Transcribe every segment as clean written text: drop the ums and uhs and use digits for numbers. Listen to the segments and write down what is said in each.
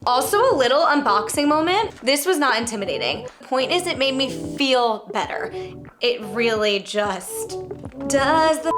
Also a little unboxing moment. This was not intimidating. Point is, it made me feel better. It really just does the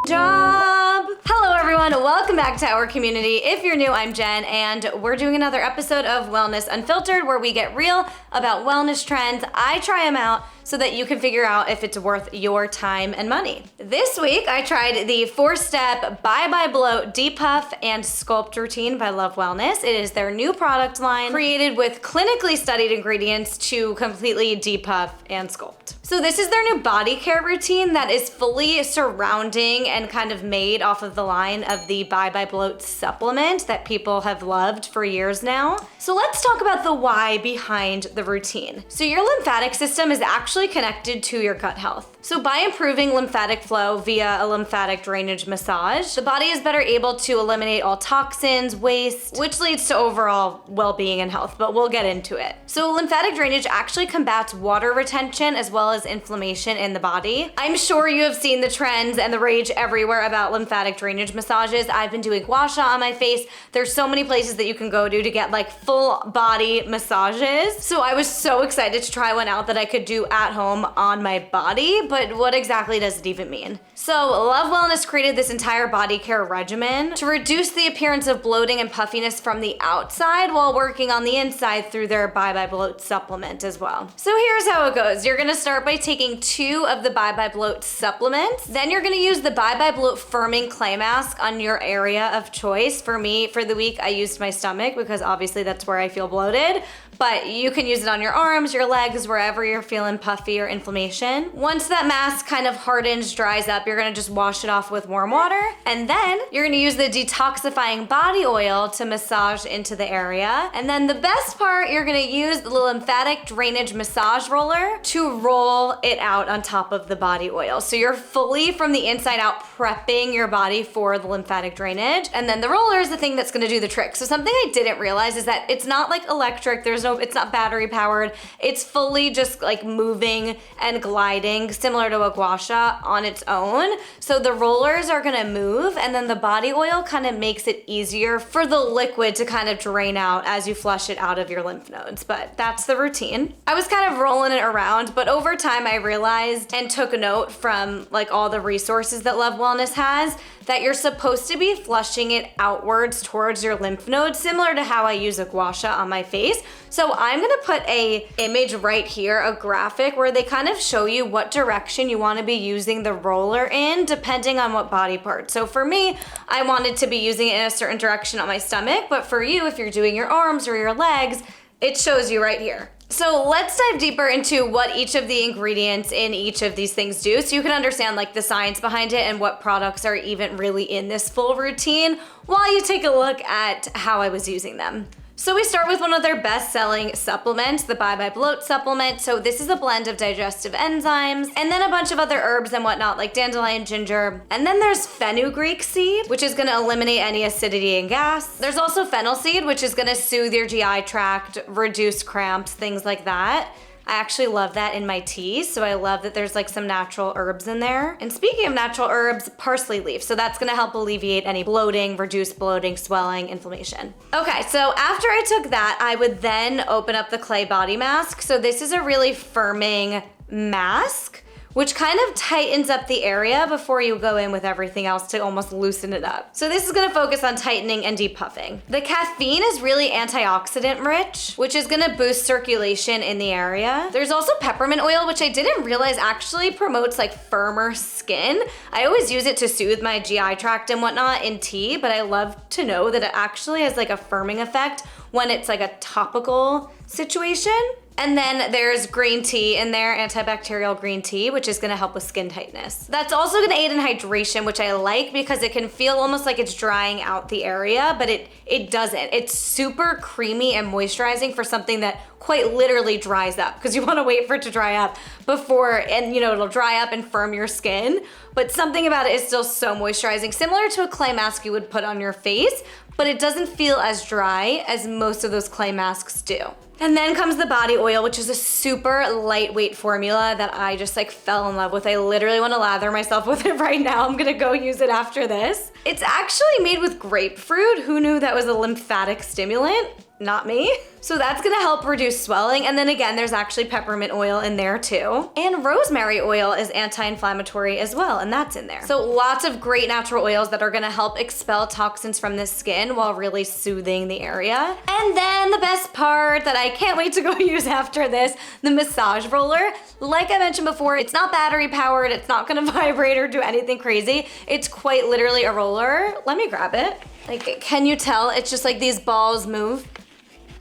job. Hello everyone, welcome back to our community. If you're new, I'm Jen, and we're doing another episode of Wellness Unfiltered, where we get real about wellness trends. I try them out so that you can figure out if it's worth your time and money. This week, I tried the 4-step Bye Bye Bloat depuff and sculpt routine by Love Wellness. It is their new product line created with clinically studied ingredients to completely depuff and sculpt. So this is their new body care routine that is fully surrounding and kind of made off of the line of the Bye Bye Bloat supplement that people have loved for years now. So let's talk about the why behind the routine. So your lymphatic system is actually connected to your gut health. So by improving lymphatic flow via a lymphatic drainage massage, the body is better able to eliminate all toxins, waste, which leads to overall well-being and health, but we'll get into it. So lymphatic drainage actually combats water retention as well as inflammation in the body. I'm sure you have seen the trends and the rage everywhere about lymphatic drainage massages. I've been doing gua sha on my face. There's so many places that you can go to get like full body massages. So I was so excited to try one out that I could do at home on my body, but what exactly does it even mean? So Love Wellness created this entire body care regimen to reduce the appearance of bloating and puffiness from the outside while working on the inside through their Bye Bye Bloat supplement as well. So here's how it goes. You're gonna start by taking 2 of the Bye Bye Bloat supplements. Then you're gonna use the Bye Bye Bloat firming clay mask on your area of choice. For me, for the week, I used my stomach because obviously that's where I feel bloated, but you can use it on your arms, your legs, wherever you're feeling puffy or inflammation. Once that mask kind of hardens, dries up, you're gonna just wash it off with warm water. And then you're gonna use the detoxifying body oil to massage into the area. And then the best part, you're gonna use the lymphatic drainage massage roller to roll it out on top of the body oil. So you're fully from the inside out prepping your body for the lymphatic drainage. And then the roller is the thing that's gonna do the trick. So something I didn't realize is that it's not like electric, it's not battery powered. It's fully just like moving and gliding, similar to a gua sha on its own. So the rollers are gonna move, and then the body oil kind of makes it easier for the liquid to kind of drain out as you flush it out of your lymph nodes. But that's the routine. I was kind of rolling it around, but over time I realized and took note from like all the resources that Love Wellness has that you're supposed to be flushing it outwards towards your lymph nodes, similar to how I use a gua sha on my face. So I'm gonna put a image right here, a graphic, where they kind of show you what direction you wanna be using the roller in, depending on what body part. So for me, I wanted to be using it in a certain direction on my stomach, but for you, if you're doing your arms or your legs, it shows you right here. So let's dive deeper into what each of the ingredients in each of these things do, so you can understand like the science behind it and what products are even really in this full routine while you take a look at how I was using them. So we start with one of their best-selling supplements, the Bye Bye Bloat supplement. So this is a blend of digestive enzymes and then a bunch of other herbs and whatnot like dandelion, ginger. And then there's fenugreek seed, which is gonna eliminate any acidity and gas. There's also fennel seed, which is gonna soothe your GI tract, reduce cramps, things like that. I actually love that in my tea, so I love that there's like some natural herbs in there. And speaking of natural herbs, parsley leaf. So that's gonna help alleviate any bloating, reduce bloating, swelling, inflammation. Okay, so after I took that, I would then open up the clay body mask. So this is a really firming mask, which kind of tightens up the area before you go in with everything else to almost loosen it up. So this is gonna focus on tightening and depuffing. The caffeine is really antioxidant rich, which is gonna boost circulation in the area. There's also peppermint oil, which I didn't realize actually promotes like firmer skin. I always use it to soothe my GI tract and whatnot in tea, but I love to know that it actually has like a firming effect when it's like a topical situation. And then there's green tea in there, antibacterial green tea, which is gonna help with skin tightness. That's also gonna aid in hydration, which I like because it can feel almost like it's drying out the area, but it doesn't. It's super creamy and moisturizing for something that quite literally dries up, because you wanna wait for it to dry up before, and you know, it'll dry up and firm your skin. But something about it is still so moisturizing, similar to a clay mask you would put on your face, but it doesn't feel as dry as most of those clay masks do. And then comes the body oil, which is a super lightweight formula that I just like fell in love with. I literally want to lather myself with it right now. I'm gonna go use it after this. It's actually made with grapefruit. Who knew that was a lymphatic stimulant? not me. So that's gonna help reduce swelling. And then again, there's actually peppermint oil in there too. And rosemary oil is anti-inflammatory as well, and that's in there. So lots of great natural oils that are gonna help expel toxins from the skin while really soothing the area. And then the best part that I can't wait to go use after this, the massage roller. Like I mentioned before, it's not battery powered, it's not gonna vibrate or do anything crazy. It's quite literally a roller. Let me grab it. Like, can you tell? It's just like these balls move.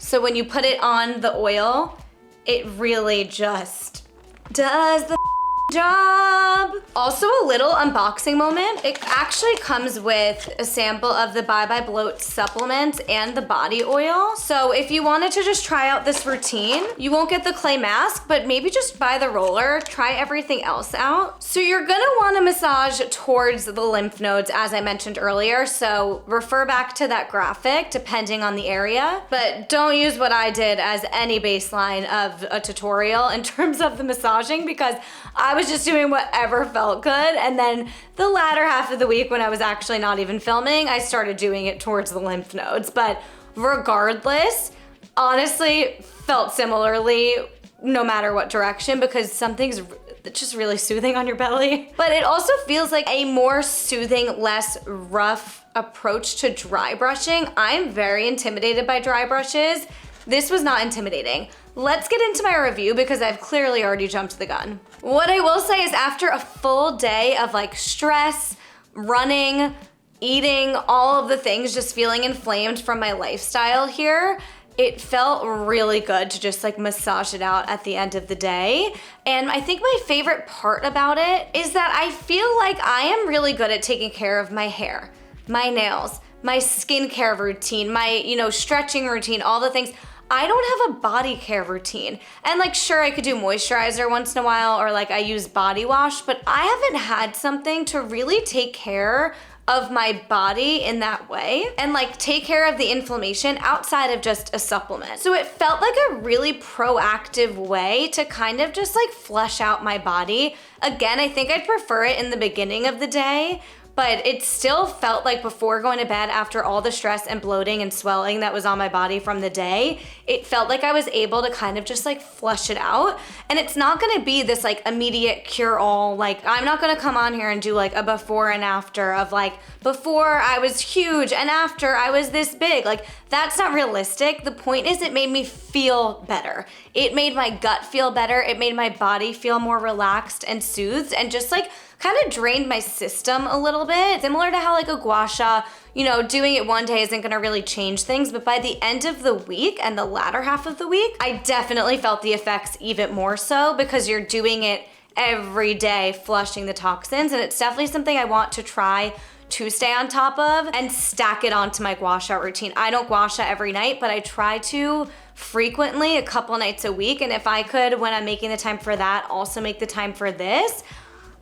So when you put it on the oil, it really just does the job. Also a little unboxing moment. It actually comes with a sample of the Bye Bye Bloat supplement and the body oil. So if you wanted to just try out this routine, you won't get the clay mask, but maybe just buy the roller, try everything else out. So you're gonna wanna massage towards the lymph nodes, as I mentioned earlier. So refer back to that graphic depending on the area, but don't use what I did as any baseline of a tutorial in terms of the massaging, because I was just doing whatever felt good. And then the latter half of the week, when I was actually not even filming, I started doing it towards the lymph nodes. But regardless, honestly, felt similarly no matter what direction, because something's just really soothing on your belly. But it also feels like a more soothing, less rough approach to dry brushing. I'm very intimidated by dry brushes. This was not intimidating. Let's get into my review because I've clearly already jumped the gun. What I will say is, after a full day of like stress, running, eating, all of the things, just feeling inflamed from my lifestyle here, it felt really good to just like massage it out at the end of the day. And I think my favorite part about it is that I feel like I am really good at taking care of my hair, my nails, my skincare routine, my, stretching routine, all the things. I don't have a body care routine. And like, sure, I could do moisturizer once in a while, or like I use body wash, but I haven't had something to really take care of my body in that way and like take care of the inflammation outside of just a supplement. So it felt like a really proactive way to kind of just like flush out my body. Again, I think I'd prefer it in the beginning of the day, but it still felt like before going to bed, after all the stress and bloating and swelling that was on my body from the day, it felt like I was able to kind of just like flush it out. And it's not gonna be this like immediate cure-all. Like, I'm not gonna come on here and do like a before and after of like, before I was huge and after I was this big. Like, that's not realistic. The point is, it made me feel better. It made my gut feel better. It made my body feel more relaxed and soothed, and just like kind of drained my system a little bit. Similar to how like a gua sha, doing it one day isn't gonna really change things, but by the end of the week and the latter half of the week, I definitely felt the effects even more so, because you're doing it every day, flushing the toxins. And it's definitely something I want to try to stay on top of and stack it onto my gua sha routine. I don't gua sha every night, but I try to frequently, a couple nights a week. And if I could, when I'm making the time for that, also make the time for this,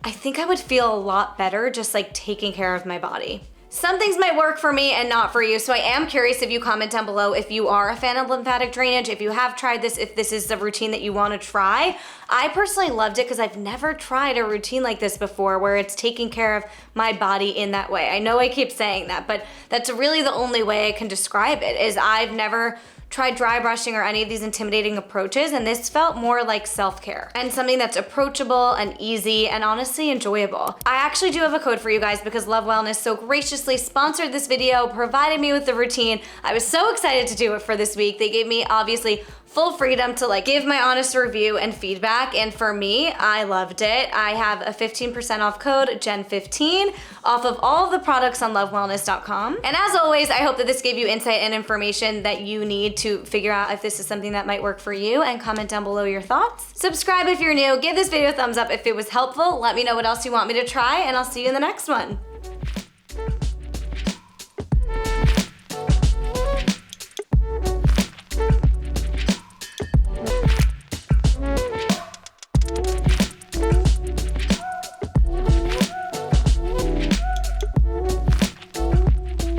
I think I would feel a lot better just like taking care of my body. Some things might work for me and not for you, so I am curious if you comment down below if you are a fan of lymphatic drainage, if you have tried this, if this is the routine that you want to try. I personally loved it because I've never tried a routine like this before where it's taking care of my body in that way. I know I keep saying that, but that's really the only way I can describe it, is I've never tried dry brushing or any of these intimidating approaches, and this felt more like self-care and something that's approachable and easy and honestly enjoyable. I actually do have a code for you guys because Love Wellness so graciously sponsored this video, provided me with the routine. I was so excited to do it for this week. They gave me obviously full freedom to like give my honest review and feedback, and for me, I loved it. I have a 15% off code, Jen15, off of all of the products on lovewellness.com. And as always, I hope that this gave you insight and information that you need to figure out if this is something that might work for you, and comment down below your thoughts. Subscribe if you're new, give this video a thumbs up if it was helpful, let me know what else you want me to try, and I'll see you in the next one.